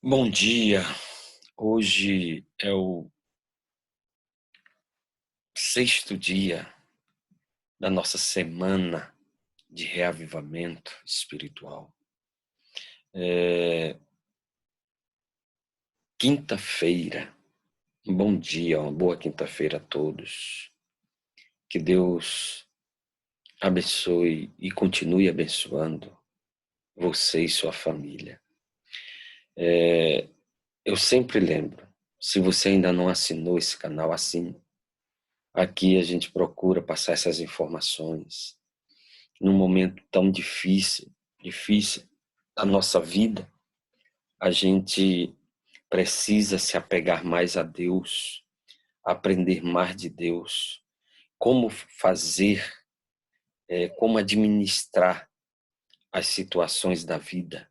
Bom dia, hoje é o sexto dia da nossa semana de reavivamento espiritual. Quinta-feira, um bom dia, uma boa quinta-feira a todos. Que Deus abençoe e continue abençoando você e sua família. Eu sempre lembro, se você ainda não assinou esse canal, assine. Aqui a gente procura passar essas informações num momento tão difícil da nossa vida. A gente precisa se apegar mais a Deus, aprender mais de Deus, como fazer, como administrar as situações da vida.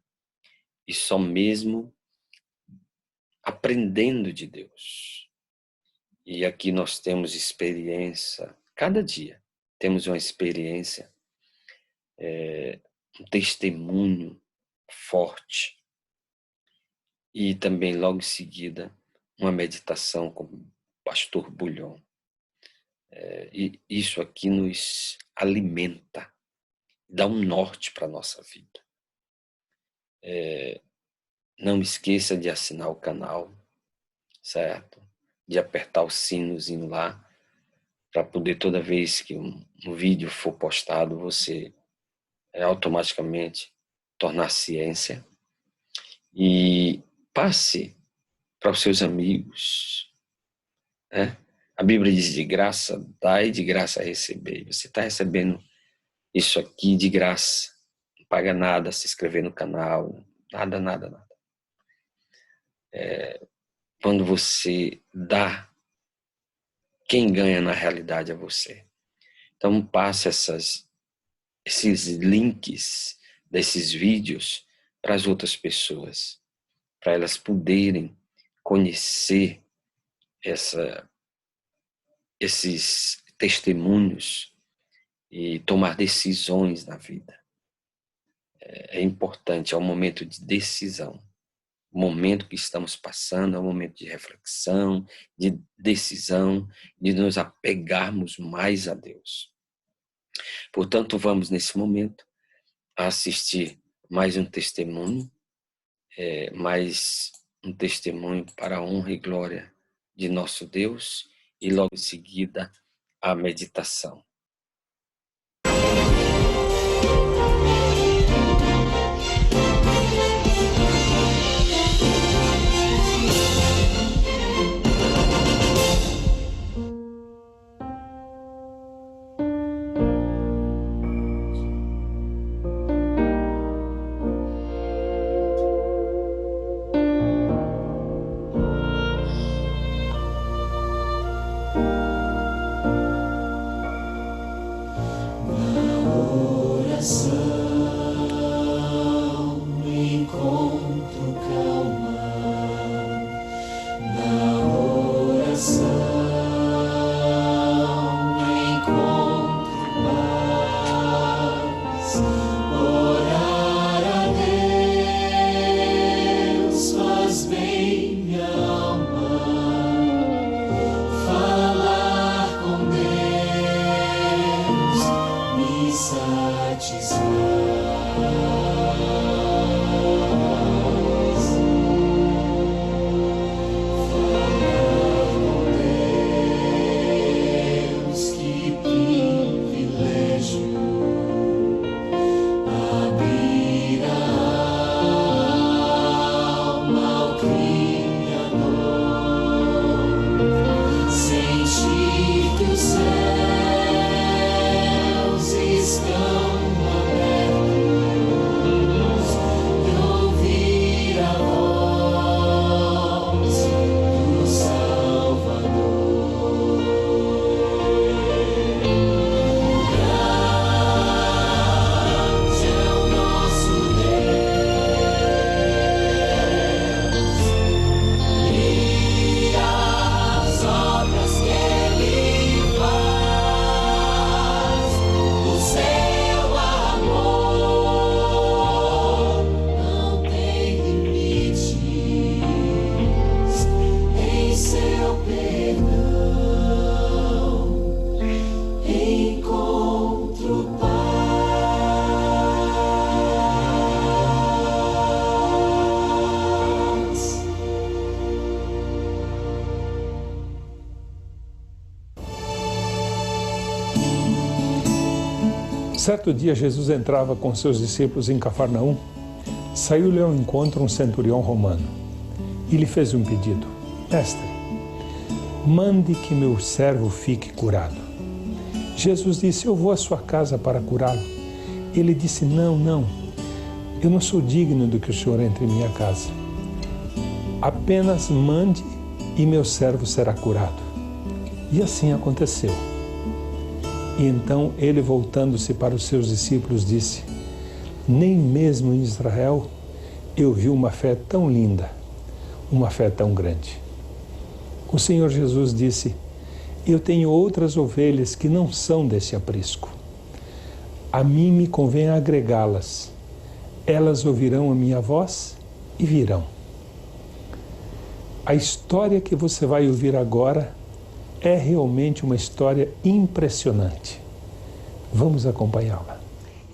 E só mesmo aprendendo de Deus. E aqui nós temos experiência, cada dia temos uma experiência, um testemunho forte. E também, logo em seguida, uma meditação com o pastor Bulhon. E isso aqui nos alimenta, dá um norte para a nossa vida. Não esqueça de assinar o canal, certo? De apertar o sinozinho lá, para poder, toda vez que um vídeo for postado, você automaticamente tornar ciência. E passe para os seus amigos, né? A Bíblia diz: de graça dá e de graça receber. Você está recebendo isso aqui de graça. Não paga nada se inscrever no canal. Nada. Quando você dá, quem ganha na realidade é você. Então passe esses links desses vídeos para as outras pessoas, para elas poderem conhecer esses testemunhos e tomar decisões na vida. É importante, é um momento de decisão. O momento que estamos passando é um momento de reflexão, de decisão, de nos apegarmos mais a Deus. Portanto, vamos nesse momento assistir mais um testemunho, para a honra e glória de nosso Deus, e logo em seguida a meditação. Estão abertos. Certo dia, Jesus entrava com seus discípulos em Cafarnaum. Saiu-lhe ao encontro um centurião romano e lhe fez um pedido: Mestre, mande que meu servo fique curado. Jesus disse: Eu vou à sua casa para curá-lo. Ele disse: Não, eu não sou digno do que o Senhor entre em minha casa. Apenas mande e meu servo será curado. E assim aconteceu. E então ele, voltando-se para os seus discípulos, disse: Nem mesmo em Israel eu vi uma fé tão linda, uma fé tão grande. O Senhor Jesus disse: Eu tenho outras ovelhas que não são desse aprisco. A mim me convém agregá-las. Elas ouvirão a minha voz e virão. A história que você vai ouvir agora é realmente uma história impressionante. Vamos acompanhá-la.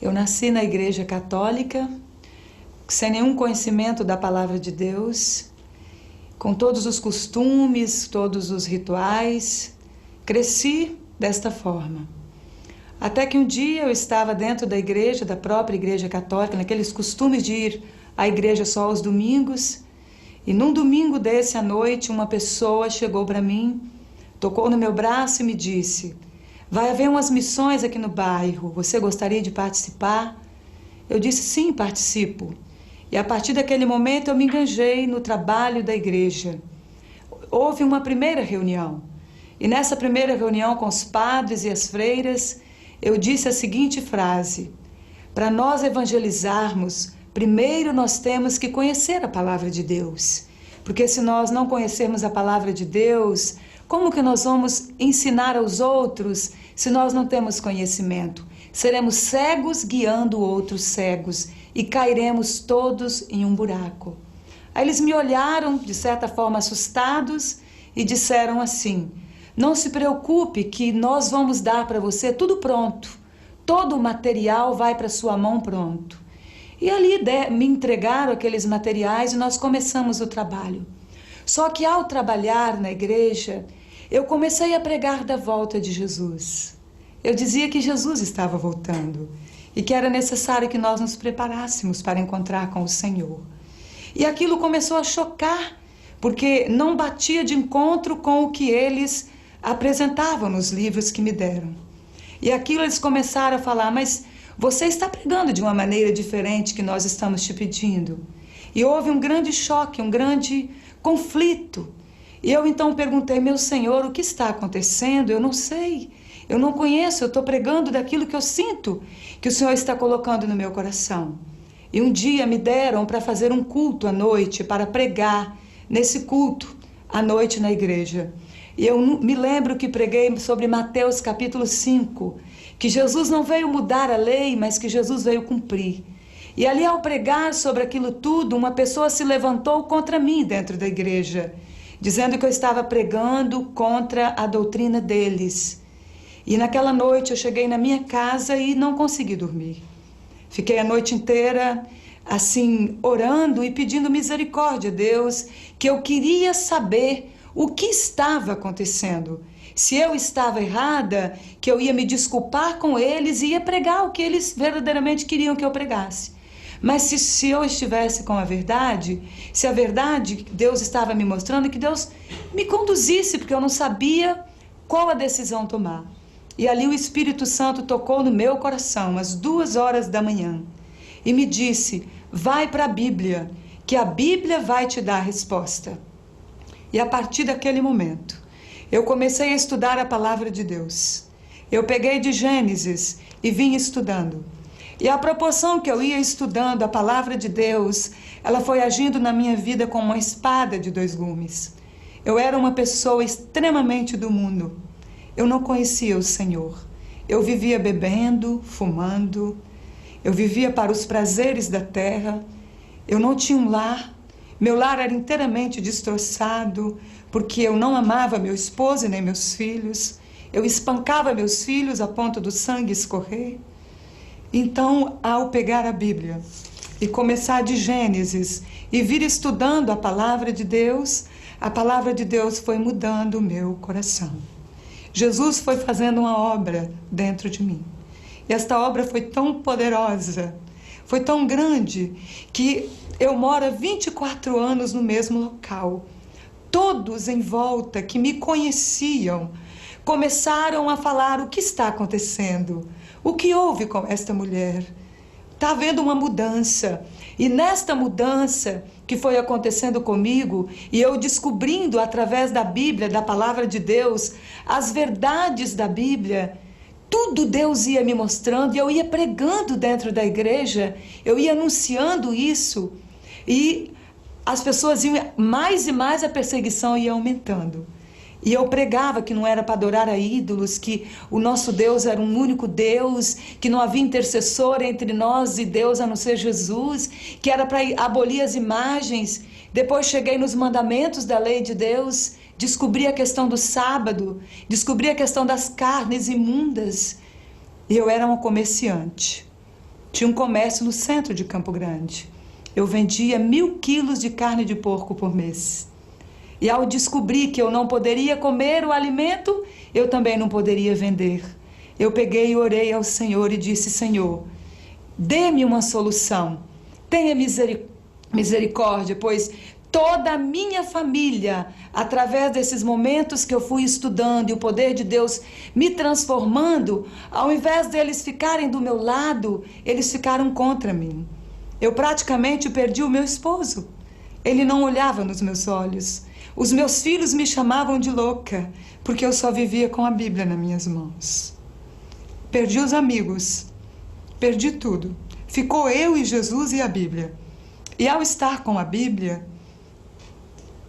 Eu nasci na Igreja Católica, sem nenhum conhecimento da Palavra de Deus, com todos os costumes, todos os rituais. Cresci desta forma. Até que um dia eu estava dentro da igreja, da própria Igreja Católica, naqueles costumes de ir à igreja só aos domingos, e num domingo desse à noite, uma pessoa chegou para mim, tocou no meu braço e me disse: vai haver umas missões aqui no bairro, você gostaria de participar? Eu disse: sim, participo. E a partir daquele momento eu me engajei no trabalho da igreja. Houve uma primeira reunião. E nessa primeira reunião com os padres e as freiras, eu disse a seguinte frase: para nós evangelizarmos, primeiro nós temos que conhecer a palavra de Deus. Porque se nós não conhecermos a palavra de Deus, como que nós vamos ensinar aos outros se nós não temos conhecimento? Seremos cegos guiando outros cegos e cairemos todos em um buraco. Aí eles me olharam, de certa forma, assustados e disseram assim: não se preocupe que nós vamos dar para você tudo pronto. Todo o material vai para sua mão pronto. E ali me entregaram aqueles materiais e nós começamos o trabalho. Só que ao trabalhar na igreja, eu comecei a pregar da volta de Jesus. Eu dizia que Jesus estava voltando e que era necessário que nós nos preparássemos para encontrar com o Senhor. E aquilo começou a chocar, porque não batia de encontro com o que eles apresentavam nos livros que me deram. E aquilo eles começaram a falar: mas você está pregando de uma maneira diferente que nós estamos te pedindo. E houve um grande choque, um grande conflito. E eu então perguntei: meu Senhor, o que está acontecendo? Eu não sei, eu não conheço, eu estou pregando daquilo que eu sinto que o Senhor está colocando no meu coração. E um dia me deram para fazer um culto à noite, para pregar nesse culto à noite na igreja. E eu me lembro que preguei sobre Mateus capítulo 5, que Jesus não veio mudar a lei, mas que Jesus veio cumprir. E ali, ao pregar sobre aquilo tudo, uma pessoa se levantou contra mim dentro da igreja, dizendo que eu estava pregando contra a doutrina deles. E naquela noite eu cheguei na minha casa e não consegui dormir. Fiquei a noite inteira assim, orando e pedindo misericórdia a Deus, que eu queria saber o que estava acontecendo. Se eu estava errada, que eu ia me desculpar com eles e ia pregar o que eles verdadeiramente queriam que eu pregasse. Mas se eu estivesse com a verdade, se a verdade Deus estava me mostrando, que Deus me conduzisse, porque eu não sabia qual a decisão tomar. E ali o Espírito Santo tocou no meu coração, às 2h da manhã, e me disse: vai para a Bíblia, que a Bíblia vai te dar a resposta. E a partir daquele momento, eu comecei a estudar a palavra de Deus. Eu peguei de Gênesis e vim estudando. E à proporção que eu ia estudando a palavra de Deus, ela foi agindo na minha vida como uma espada de 2 gumes. Eu era uma pessoa extremamente do mundo. Eu não conhecia o Senhor. Eu vivia bebendo, fumando. Eu vivia para os prazeres da terra. Eu não tinha um lar. Meu lar era inteiramente destroçado, porque eu não amava meu esposo e nem meus filhos. Eu espancava meus filhos a ponto do sangue escorrer. Então, ao pegar a Bíblia e começar de Gênesis e vir estudando a palavra de Deus foi mudando o meu coração. Jesus foi fazendo uma obra dentro de mim. E esta obra foi tão poderosa, foi tão grande, que eu moro há 24 anos no mesmo local. Todos em volta que me conheciam começaram a falar: o que está acontecendo? O que houve com esta mulher? Está havendo uma mudança. E nesta mudança que foi acontecendo comigo, e eu descobrindo através da Bíblia, da palavra de Deus, as verdades da Bíblia, tudo Deus ia me mostrando, e eu ia pregando dentro da igreja, eu ia anunciando isso, e as pessoas iam, mais e mais a perseguição ia aumentando. E eu pregava que não era para adorar a ídolos, que o nosso Deus era um único Deus, que não havia intercessor entre nós e Deus a não ser Jesus, que era para abolir as imagens. Depois cheguei nos mandamentos da lei de Deus, descobri a questão do sábado, descobri a questão das carnes imundas. E eu era uma comerciante. Tinha um comércio no centro de Campo Grande. Eu vendia 1.000 quilos de carne de porco por mês. E ao descobrir que eu não poderia comer o alimento, eu também não poderia vender. Eu peguei e orei ao Senhor e disse: Senhor, dê-me uma solução. Tenha misericórdia, pois toda a minha família, através desses momentos que eu fui estudando e o poder de Deus me transformando, ao invés deles ficarem do meu lado, eles ficaram contra mim. Eu praticamente perdi o meu esposo. Ele não olhava nos meus olhos. Os meus filhos me chamavam de louca, porque eu só vivia com a Bíblia nas minhas mãos. Perdi os amigos, perdi tudo. Ficou eu e Jesus e a Bíblia. E ao estar com a Bíblia,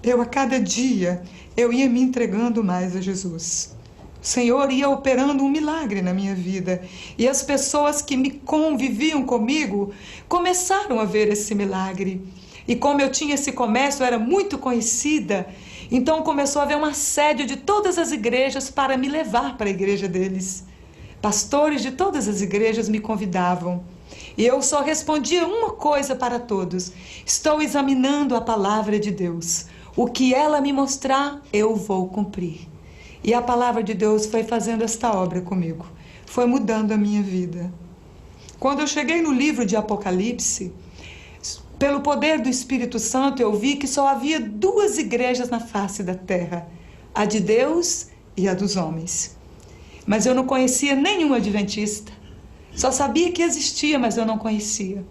a cada dia, eu ia me entregando mais a Jesus. O Senhor ia operando um milagre na minha vida. E as pessoas que me conviviam comigo começaram a ver esse milagre. E como eu tinha esse comércio, eu era muito conhecida, então começou a haver um assédio de todas as igrejas para me levar para a igreja deles. Pastores de todas as igrejas me convidavam. E eu só respondia uma coisa para todos: estou examinando a palavra de Deus. O que ela me mostrar, eu vou cumprir. E a palavra de Deus foi fazendo esta obra comigo. Foi mudando a minha vida. Quando eu cheguei no livro de Apocalipse, pelo poder do Espírito Santo, eu vi que só havia 2 igrejas na face da terra: a de Deus e a dos homens. Mas eu não conhecia nenhum adventista. Só sabia que existia, mas eu não conhecia.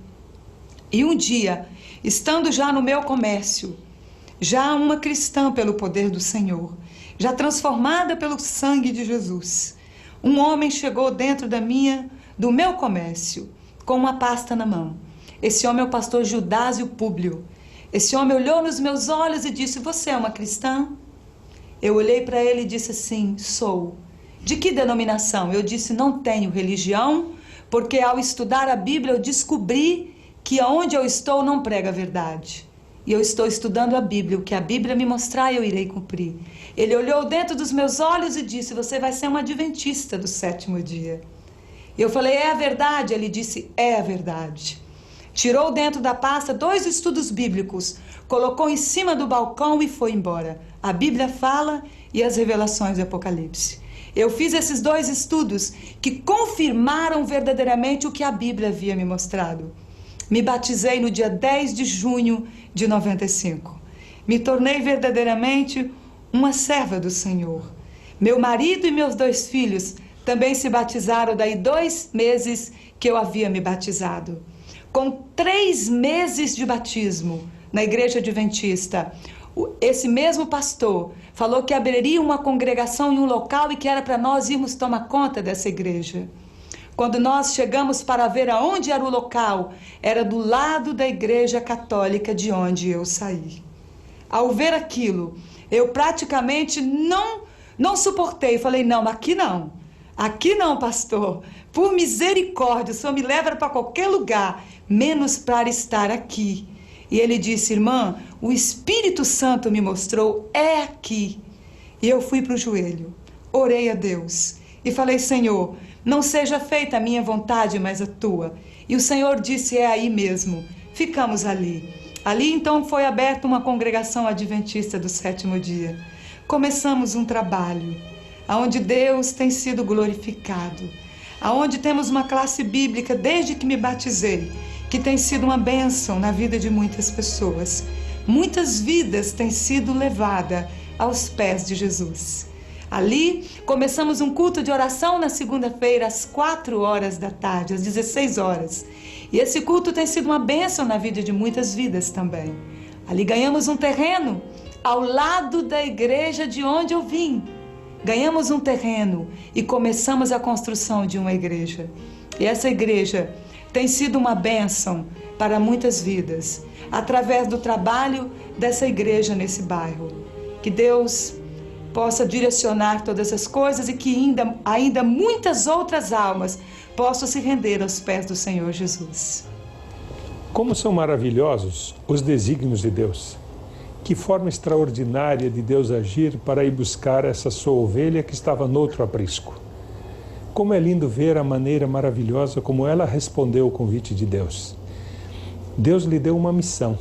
E um dia, estando já no meu comércio, já uma cristã pelo poder do Senhor, já transformada pelo sangue de Jesus, um homem chegou dentro do meu comércio com uma pasta na mão. Esse homem é o pastor Judásio Públio. Esse homem olhou nos meus olhos e disse: você é uma cristã? Eu olhei para ele e disse assim: sou. De que denominação? Eu disse: não tenho religião, porque ao estudar a Bíblia eu descobri que aonde eu estou não prega a verdade. E eu estou estudando a Bíblia, o que a Bíblia me mostrar eu irei cumprir. Ele olhou dentro dos meus olhos e disse: você vai ser uma adventista do 7º dia. Eu falei: é a verdade? Ele disse: é a verdade. Tirou dentro da pasta 2 estudos bíblicos, colocou em cima do balcão e foi embora. A Bíblia fala e as revelações do Apocalipse. Eu fiz esses 2 estudos que confirmaram verdadeiramente o que a Bíblia havia me mostrado. Me batizei no dia 10 de junho de 95. Me tornei verdadeiramente uma serva do Senhor. Meu marido e meus 2 filhos também se batizaram daí 2 meses que eu havia me batizado. Com 3 meses de batismo na igreja adventista, esse mesmo pastor falou que abriria uma congregação em um local e que era para nós irmos tomar conta dessa igreja. Quando nós chegamos para ver aonde era o local, era do lado da igreja católica de onde eu saí. Ao ver aquilo, eu praticamente não suportei. Falei: não, aqui não, pastor. Por misericórdia, o senhor me leva para qualquer lugar, menos para estar aqui. E ele disse: irmã, o Espírito Santo me mostrou, é aqui. E eu fui para o joelho, orei a Deus e falei: Senhor, não seja feita a minha vontade, mas a tua. E o Senhor disse: é aí mesmo. Ficamos ali. Ali então foi aberta uma congregação adventista do 7º dia. Começamos um trabalho onde Deus tem sido glorificado. aonde temos uma classe bíblica desde que me batizei, que tem sido uma bênção na vida de muitas pessoas. Muitas vidas têm sido levadas aos pés de Jesus. Ali, começamos um culto de oração na segunda-feira, às 4 horas da tarde, às 16 horas. E esse culto tem sido uma bênção na vida de muitas vidas também. Ali ganhamos um terreno ao lado da igreja de onde eu vim. Ganhamos um terreno e começamos a construção de uma igreja. E essa igreja tem sido uma bênção para muitas vidas, através do trabalho dessa igreja nesse bairro. Que Deus possa direcionar todas as coisas e que ainda muitas outras almas possam se render aos pés do Senhor Jesus. Como são maravilhosos os desígnios de Deus. Que forma extraordinária de Deus agir para ir buscar essa sua ovelha que estava noutro aprisco. Como é lindo ver a maneira maravilhosa como ela respondeu ao convite de Deus. Deus lhe deu uma missão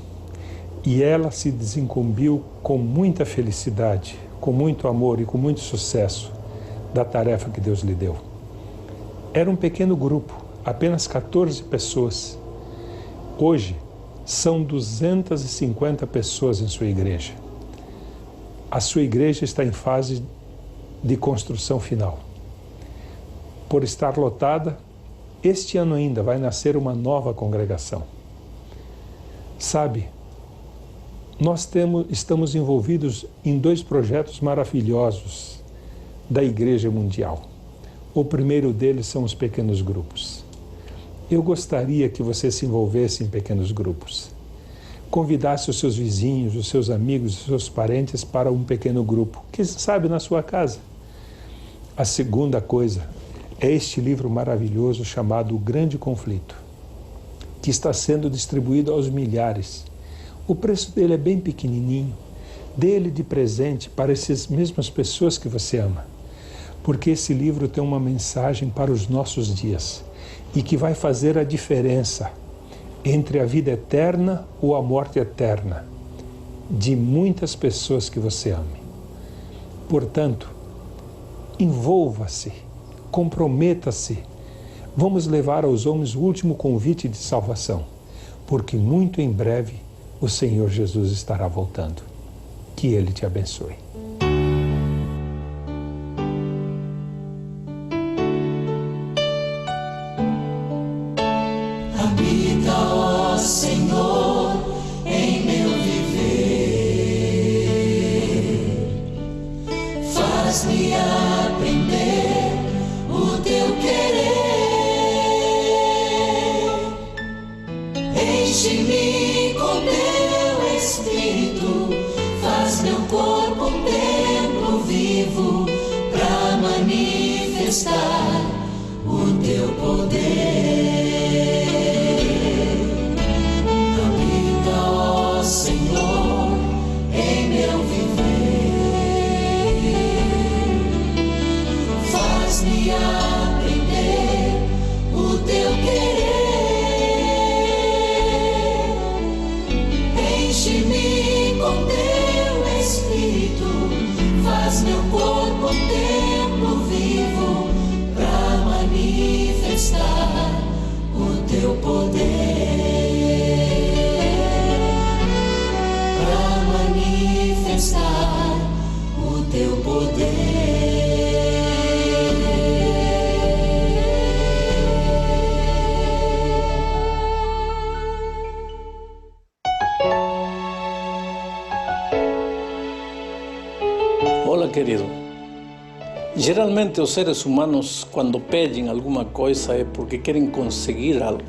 e ela se desincumbiu com muita felicidade, com muito amor e com muito sucesso da tarefa que Deus lhe deu. Era um pequeno grupo, apenas 14 pessoas. Hoje, são 250 pessoas em sua igreja. A sua igreja está em fase de construção final. Por estar lotada, este ano ainda vai nascer uma nova congregação. Sabe, nós estamos envolvidos em 2 projetos maravilhosos da Igreja Mundial. O primeiro deles são os pequenos grupos. Eu gostaria que você se envolvesse em pequenos grupos. Convidasse os seus vizinhos, os seus amigos, os seus parentes para um pequeno grupo, quem sabe na sua casa. A segunda coisa é este livro maravilhoso chamado O Grande Conflito, que está sendo distribuído aos milhares. O preço dele é bem pequenininho. Dê ele de presente para essas mesmas pessoas que você ama, porque esse livro tem uma mensagem para os nossos dias e que vai fazer a diferença entre a vida eterna ou a morte eterna de muitas pessoas que você ame. Portanto, envolva-se, comprometa-se. Vamos levar aos homens o último convite de salvação, porque muito em breve o Senhor Jesus estará voltando. Que Ele te abençoe. Habita, ó Senhor, em meu viver. Faz-me aprender o teu querer. Enche-me com teu Espírito. Faz meu corpo um templo vivo para manifestar o teu poder. Senhor, em meu viver, faz-me aprender o teu querer. Enche-me com teu Espírito, faz meu corpo um templo vivo para manifestar o teu poder. Manifestar o teu poder. Olá, querido. Geralmente os seres humanos, quando pedem alguma coisa, é porque querem conseguir algo.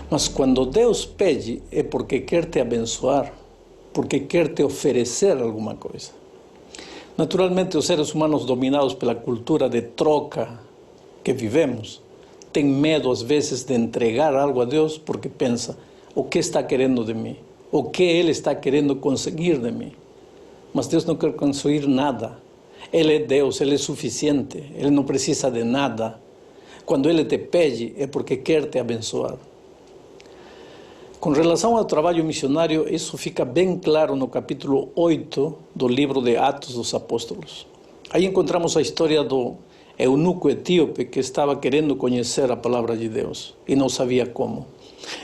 Mas quando Deus pede, é porque quer te abençoar, porque quer te oferecer alguma coisa. Naturalmente, os seres humanos dominados pela cultura de troca que vivemos, têm medo às vezes de entregar algo a Deus porque pensa, o que está querendo de mim? O que Ele está querendo conseguir de mim? Mas Deus não quer conseguir nada. Ele é Deus, Ele é suficiente, Ele não precisa de nada. Quando Ele te pede, é porque quer te abençoar. Com relação ao trabalho missionário, isso fica bem claro no capítulo 8 do livro de Atos dos Apóstolos. Aí encontramos a história do eunuco etíope que estava querendo conhecer a palavra de Deus e não sabia como.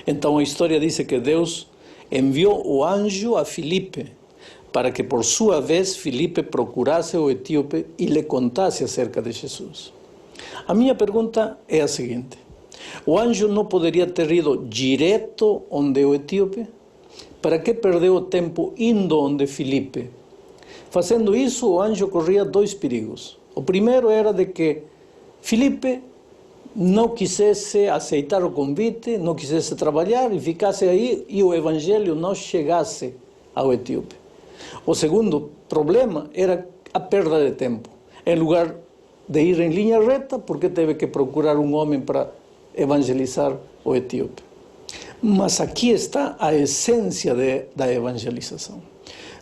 Então a história diz que Deus enviou o anjo a Filipe para que por sua vez Filipe procurasse o etíope e lhe contasse acerca de Jesus. A minha pergunta é a seguinte: o anjo não poderia ter ido direto onde o etíope? Para que perdeu o tempo indo onde Filipe? Fazendo isso, o anjo corria dois perigos. O primeiro era de que Filipe não quisesse aceitar o convite, não quisesse trabalhar e ficasse aí e o evangelho não chegasse ao etíope. O segundo problema era a perda de tempo. Em lugar de ir em linha reta, porque teve que procurar um homem para evangelizar o etíope. Mas aqui está a essência da evangelização.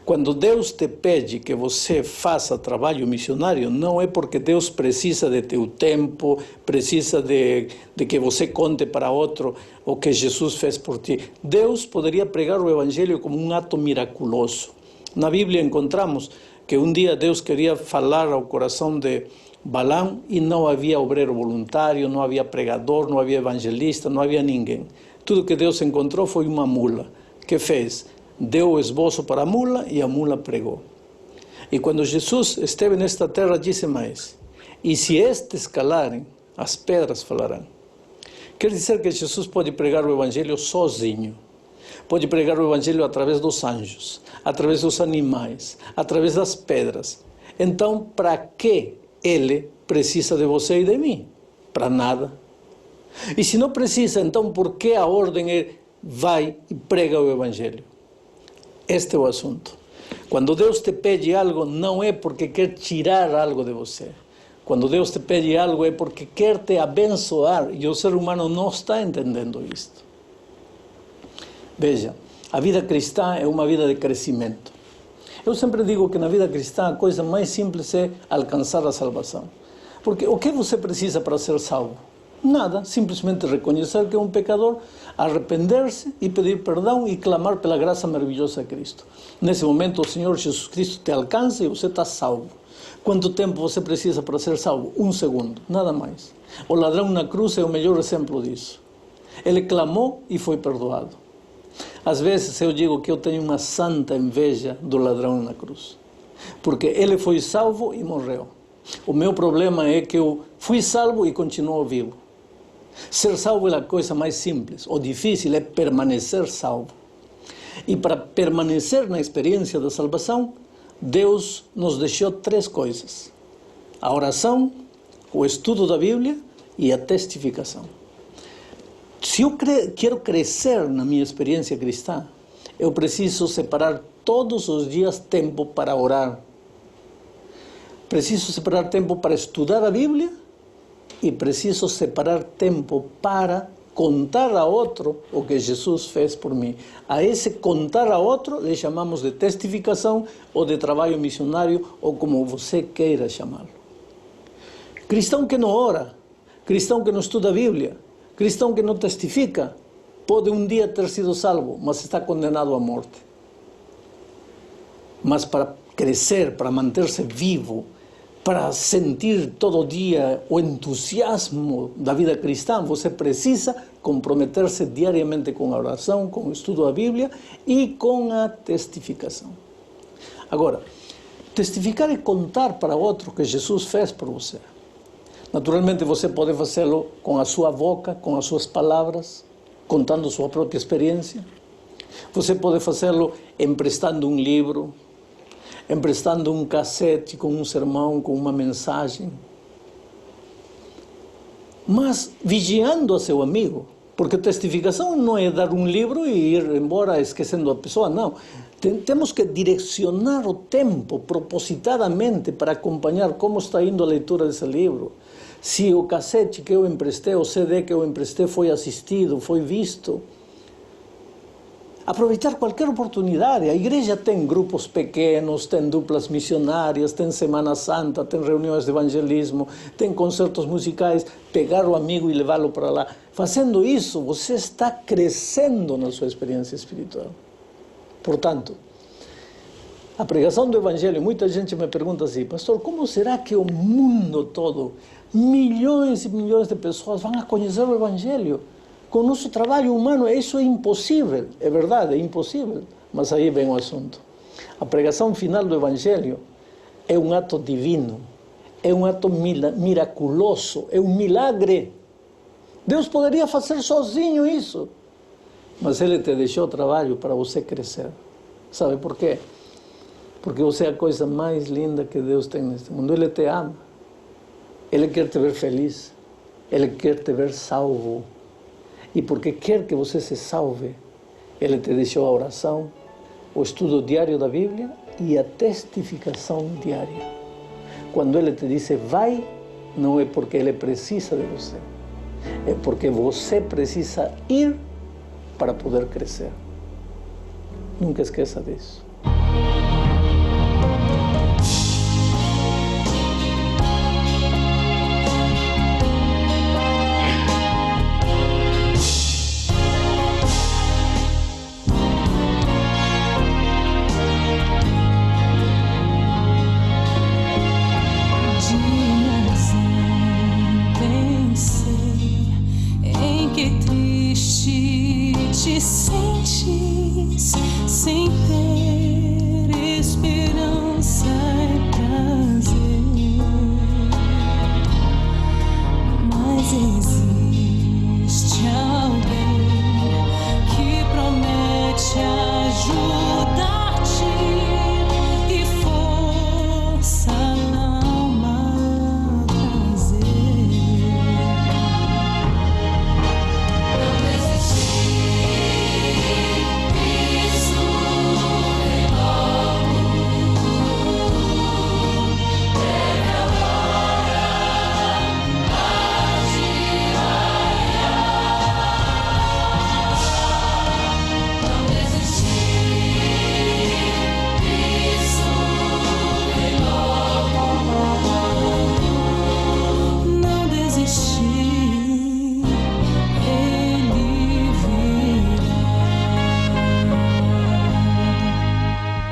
Quando Deus te pede que você faça trabalho missionário, não é porque Deus precisa de teu tempo, precisa de que você conte para outro o que Jesus fez por ti. Deus poderia pregar o evangelho como um ato miraculoso. Na Bíblia encontramos que um dia Deus queria falar ao coração de Balaam e não havia obreiro voluntário, não havia pregador, não havia evangelista, não havia ninguém. Tudo que Deus encontrou foi uma mula. Que fez? Deu o esboço para a mula e a mula pregou. E quando Jesus esteve nesta terra, disse mais: e se estes calarem, as pedras falarão. Quer dizer que Jesus pode pregar o evangelho sozinho. Pode pregar o evangelho através dos anjos, através dos animais, através das pedras. Então, para que ele precisa de você e de mim? Para nada. E se não precisa, então por que a ordem é vai e prega o evangelho? Este é o assunto. Quando Deus te pede algo, não é porque quer tirar algo de você. Quando Deus te pede algo, é porque quer te abençoar. E o ser humano não está entendendo isto. Veja, a vida cristã é uma vida de crescimento. Eu sempre digo que na vida cristã a coisa mais simples é alcançar a salvação. Porque o que você precisa para ser salvo? Nada, simplesmente reconhecer que é um pecador, arrepender-se e pedir perdão e clamar pela graça maravilhosa de Cristo. Nesse momento o Senhor Jesus Cristo te alcança e você está salvo. Quanto tempo você precisa para ser salvo? 1 segundo, nada mais. O ladrão na cruz é o melhor exemplo disso. Ele clamou e foi perdoado. Às vezes eu digo que eu tenho uma santa inveja do ladrão na cruz, porque ele foi salvo e morreu. O meu problema é que eu fui salvo e continuo vivo. Ser salvo é a coisa mais simples. O difícil é permanecer salvo. E para permanecer na experiência da salvação, Deus nos deixou 3 coisas: a oração, o estudo da Bíblia e a testificação. Se eu quero crescer na minha experiência cristã, eu preciso separar todos os dias tempo para orar. Preciso separar tempo para estudar a Bíblia e preciso separar tempo para contar a outro o que Jesus fez por mim. A esse contar a outro lhe chamamos de testificação ou de trabalho missionário ou como você queira chamá-lo. Cristão que não ora, cristão que não estuda a Bíblia, cristão que não testifica, pode um dia ter sido salvo, mas está condenado à morte. Mas para crescer, para manter-se vivo, para sentir todo dia o entusiasmo da vida cristã, você precisa comprometer-se diariamente com a oração, com o estudo da Bíblia e com a testificação. Agora, testificar é contar para outro o que Jesus fez por você. Naturalmente você pode fazê-lo com a sua boca, com as suas palavras, contando sua própria experiência. Você pode fazê-lo emprestando um livro, emprestando um cassete com um sermão, com uma mensagem. Mas vigiando a seu amigo, porque testificação não é dar um livro e ir embora esquecendo a pessoa, não. Temos que direcionar o tempo propositadamente para acompanhar como está indo a leitura desse livro. Se o cassete que eu emprestei, o CD que eu emprestei foi assistido, foi visto. Aproveitar qualquer oportunidade. A igreja tem grupos pequenos, tem duplas missionárias, tem Semana Santa, tem reuniões de evangelismo, tem concertos musicais. Pegar o amigo e levá-lo para lá. Fazendo isso, você está crescendo na sua experiência espiritual. Portanto, a pregação do evangelho, muita gente me pergunta assim: pastor, como será que o mundo todo milhões e milhões de pessoas vão a conhecer o Evangelho. Com o nosso trabalho humano, isso é impossível. É verdade, é impossível. Mas aí vem o assunto. A pregação final do Evangelho é um ato divino, é um ato miraculoso, é um milagre. Deus poderia fazer sozinho isso, mas Ele te deixou trabalho para você crescer. Sabe por quê? Porque você é a coisa mais linda que Deus tem neste mundo. Ele te ama, Ele quer te ver feliz, Ele quer te ver salvo. E porque quer que você se salve, Ele te deixou a oração, o estudo diário da Bíblia e a testificação diária. Quando Ele te diz vai, não é porque Ele precisa de você, é porque você precisa ir para poder crescer. Nunca esqueça disso. Sem ter esperança e prazer, mas existe alguém que promete ajudar-te e força na alma trazer. Não desistir.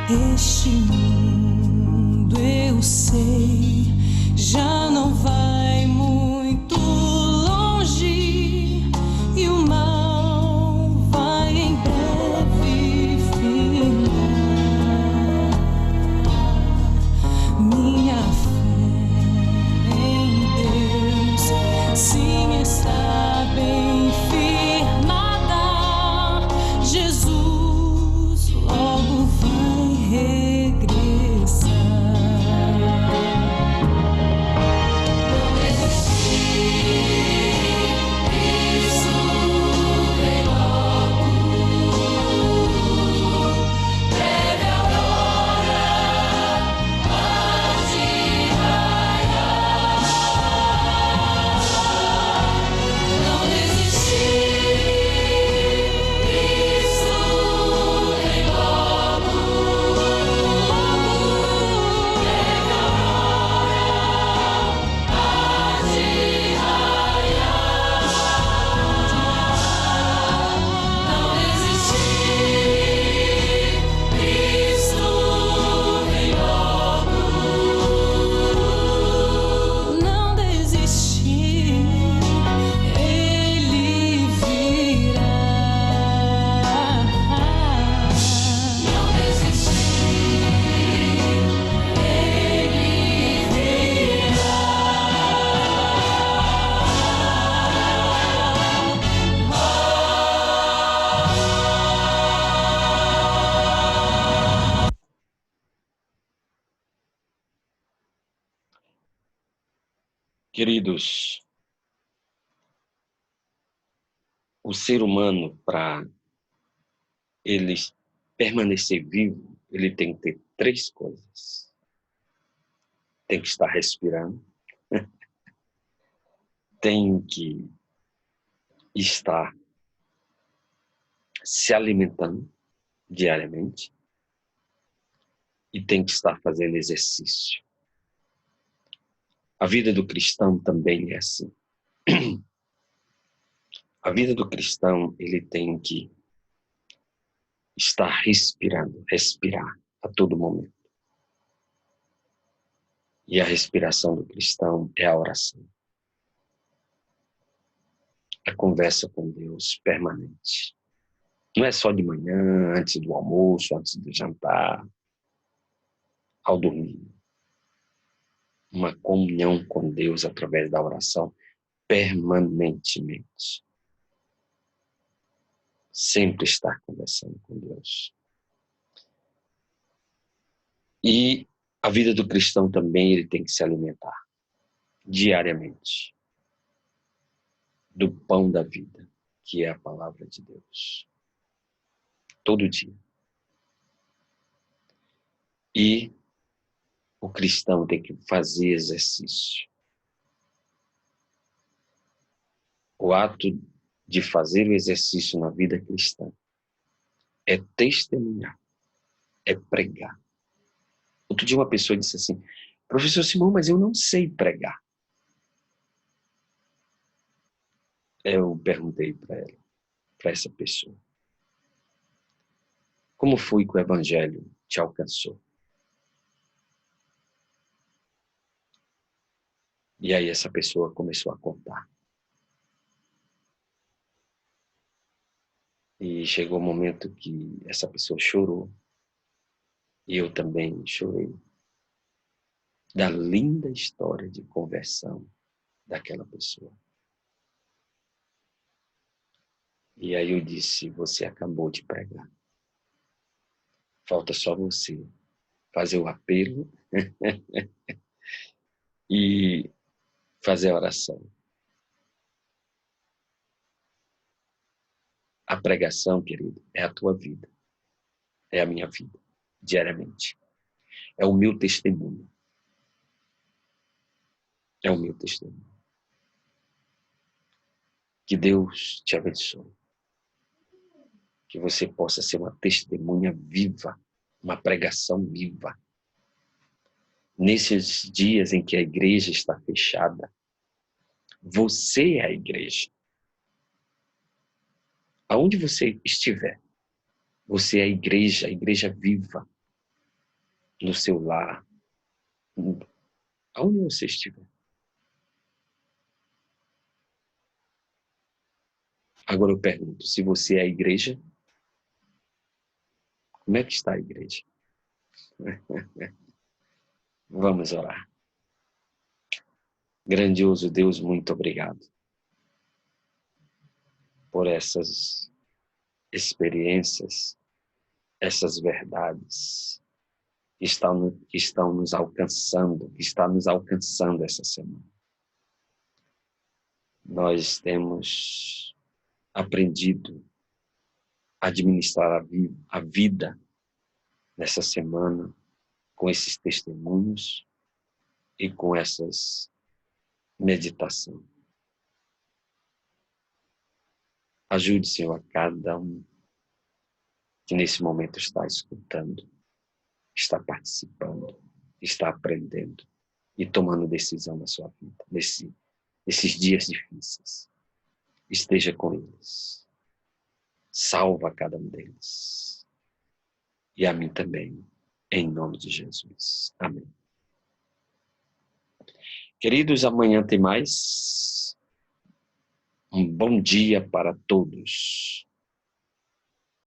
Este mundo, eu sei, já não vai muito longe e o mal vai em breve findar. Minha fé em Deus, sim, está bem firmada. Jesus logo vai regressar. Não desistir, isso vem logo. Breve aurora há de raiar. Não desistir, isso vem logo. Breve aurora há de raiar. Não desistir, Cristo vem logo. Não desistir, Ele virá. Não desistir, Ele virá. Queridos, o ser humano, para ele permanecer vivo, ele tem que ter três coisas. Tem que estar respirando, tem que estar se alimentando diariamente e tem que estar fazendo exercício. A vida do cristão também é assim. A vida do cristão, ele tem que estar respirando, respirar a todo momento. E a respiração do cristão é a oração. a conversa com Deus permanente. Não é só de manhã, antes do almoço, antes do jantar, ao dormir. Uma comunhão com Deus através da oração permanentemente. Sempre estar conversando com Deus. E a vida do cristão também, ele tem que se alimentar diariamente do pão da vida, que é a palavra de Deus. Todo dia. E o cristão tem que fazer exercício. O ato de fazer o exercício na vida cristã é testemunhar, é pregar. Outro dia uma pessoa disse assim: professor Simão, mas eu não sei pregar. Eu perguntei para ela, para essa pessoa: como foi que o evangelho te alcançou? E aí essa pessoa começou a contar. E chegou o momento que essa pessoa chorou. E eu também chorei. Da linda história de conversão daquela pessoa. E aí eu disse: você acabou de pregar. Falta só você fazer o apelo e fazer a oração. A pregação, querido, é a tua vida. É a minha vida, diariamente. É o meu testemunho. É o meu testemunho. Que Deus te abençoe. Que você possa ser uma testemunha viva, uma pregação viva. Nesses dias em que a igreja está fechada, você é a igreja. Aonde você estiver, você é a igreja viva, no seu lar, aonde você estiver. Agora eu pergunto, se você é a igreja, como é que está a igreja? Vamos orar. Grandioso Deus, muito obrigado por essas experiências, essas verdades que estão nos alcançando, que está nos alcançando essa semana. Nós temos aprendido a administrar a vida nessa semana com esses testemunhos e com essas meditações. Ajude, Senhor, a cada um que nesse momento está escutando, está participando, está aprendendo e tomando decisão na sua vida, nesses dias difíceis. Esteja com eles. Salva cada um deles. E a mim também, em nome de Jesus. Amém. Queridos, amanhã tem mais. Um bom dia para todos.